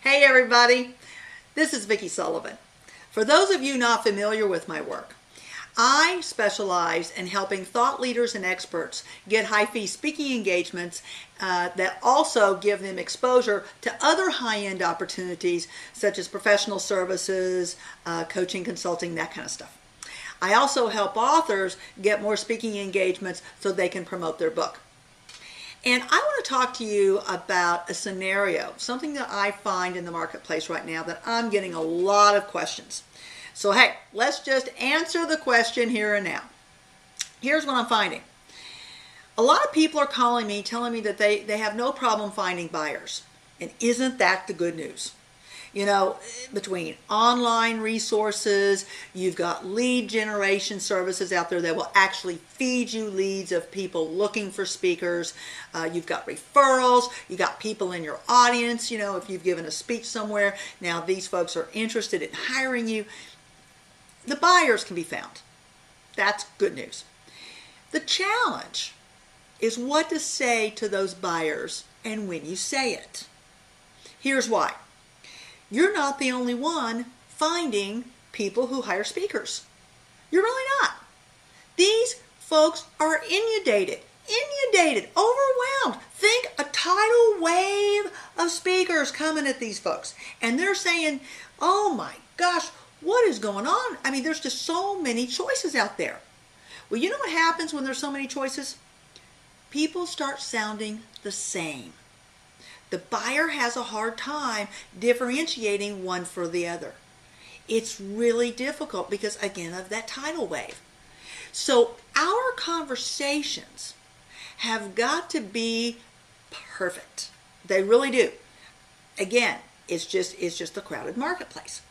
Hey everybody, this is Vickie Sullivan. For those of you not familiar with my work, I specialize in helping thought leaders and experts get high-fee speaking engagements that also give them exposure to other high-end opportunities such as professional services, coaching, consulting, that kind of stuff. I also help authors get more speaking engagements so they can promote their book. And I want to talk to you about a scenario, something that I find in the marketplace right now that I'm getting a lot of questions. So hey, let's just answer the question here and now. Here's what I'm finding. A lot of people are calling me, telling me that they have no problem finding buyers. And isn't that the good news? You know, between online resources, you've got lead generation services out there that will actually feed you leads of people looking for speakers. You've got referrals. You've got people in your audience. You know, if you've given a speech somewhere, now these folks are interested in hiring you. The buyers can be found. That's good news. The challenge is what to say to those buyers and when you say it. Here's why. You're not the only one finding people who hire speakers. You're really not. These folks are inundated, overwhelmed. Think a tidal wave of speakers coming at these folks. And they're saying, oh my gosh, what is going on? I mean, there's just so many choices out there. Well, you know what happens when there's so many choices? People start sounding the same. The buyer has a hard time differentiating one from the other. It's really difficult because, again, of that tidal wave. So our conversations have got to be perfect. They really do. Again, it's just a crowded marketplace.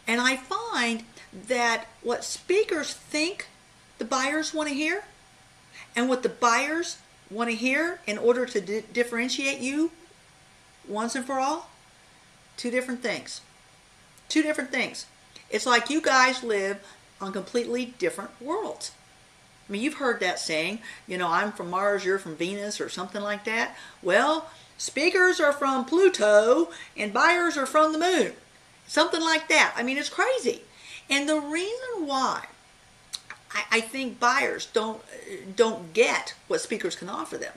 And I find that what speakers think the buyers want to hear and what the buyers want to hear in order to differentiate you once and for all, two different things. Two different things. It's like you guys live on completely different worlds. I mean, you've heard that saying, you know, I'm from Mars, you're from Venus, or something like that. Well, speakers are from Pluto and buyers are from the moon. Something like that. I mean, it's crazy. And the reason why I think buyers don't get what speakers can offer them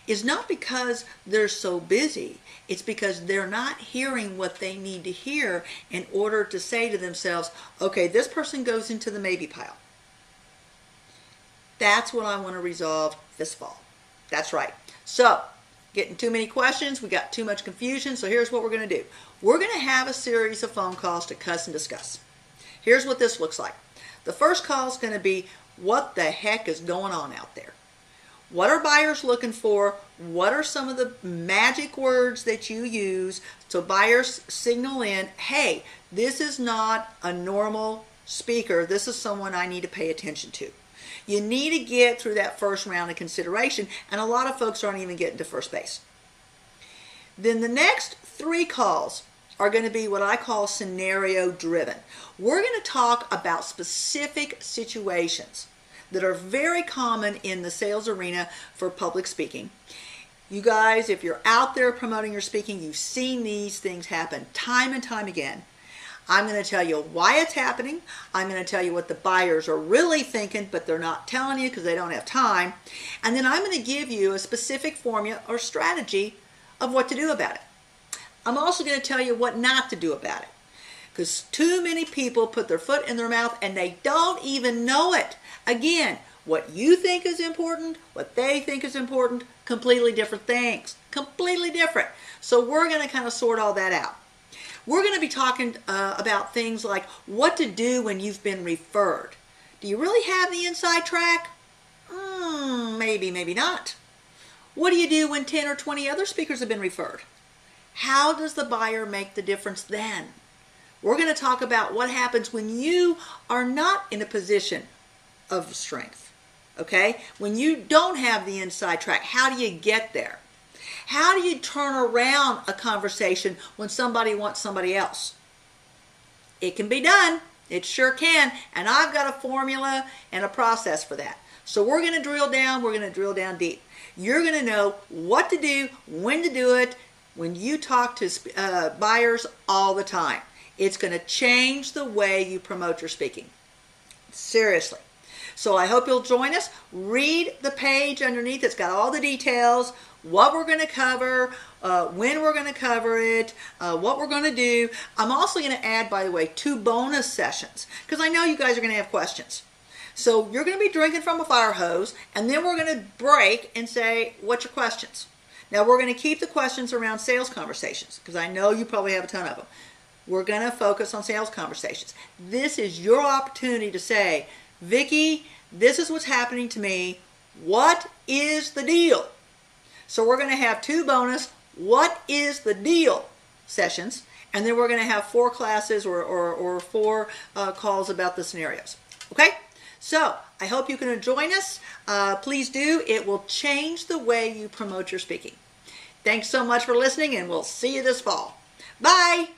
is not because they're so busy. It's because they're not hearing what they need to hear in order to say to themselves, okay, this person goes into the maybe pile. That's what I want to resolve this fall. That's right. So, getting too many questions, we got too much confusion, so here's what we're going to do. We're going to have a series of phone calls to cuss and discuss. Here's what this looks like. The first call is going to be, what the heck is going on out there? What are buyers looking for? What are some of the magic words that you use so buyers signal in, hey, this is not a normal speaker. This is someone I need to pay attention to. You need to get through that first round of consideration, and a lot of folks aren't even getting to first base. Then the next 3 calls are going to be what I call scenario driven. We're going to talk about specific situations that are very common in the sales arena for public speaking. You guys, if you're out there promoting your speaking, you've seen these things happen time and time again. I'm going to tell you why it's happening. I'm going to tell you what the buyers are really thinking, but they're not telling you because they don't have time. And then I'm going to give you a specific formula or strategy of what to do about it. I'm also going to tell you what not to do about it, because too many people put their foot in their mouth and they don't even know it. Again, what you think is important, what they think is important, completely different things. Completely different. So we're going to kind of sort all that out. We're going to be talking about things like what to do when you've been referred. Do you really have the inside track? Maybe, maybe not. What do you do when 10 or 20 other speakers have been referred? How does the buyer make the difference then? We're going to talk about what happens when you are not in a position of strength. Okay? When you don't have the inside track, how do you get there? How do you turn around a conversation when somebody wants somebody else? It can be done. It sure can. And I've got a formula and a process for that. So we're going to drill down. We're going to drill down deep. You're going to know what to do, when to do it, when you talk to buyers all the time. It's going to change the way you promote your speaking. Seriously. So I hope you'll join us. Read the page underneath. It's got all the details, what we're going to cover, when we're going to cover it, what we're going to do. I'm also going to add, by the way, 2 bonus sessions because I know you guys are going to have questions. So you're going to be drinking from a fire hose, and then we're going to break and say, what's your questions? Now we're going to keep the questions around sales conversations because I know you probably have a ton of them. We're going to focus on sales conversations. This is your opportunity to say, Vickie, this is what's happening to me. What is the deal? So we're going to have 2 bonus what is the deal sessions, and then we're going to have 4 classes or 4 calls about the scenarios. Okay? So I hope you can join us. Please do. It will change the way you promote your speaking. Thanks so much for listening, and we'll see you this fall. Bye.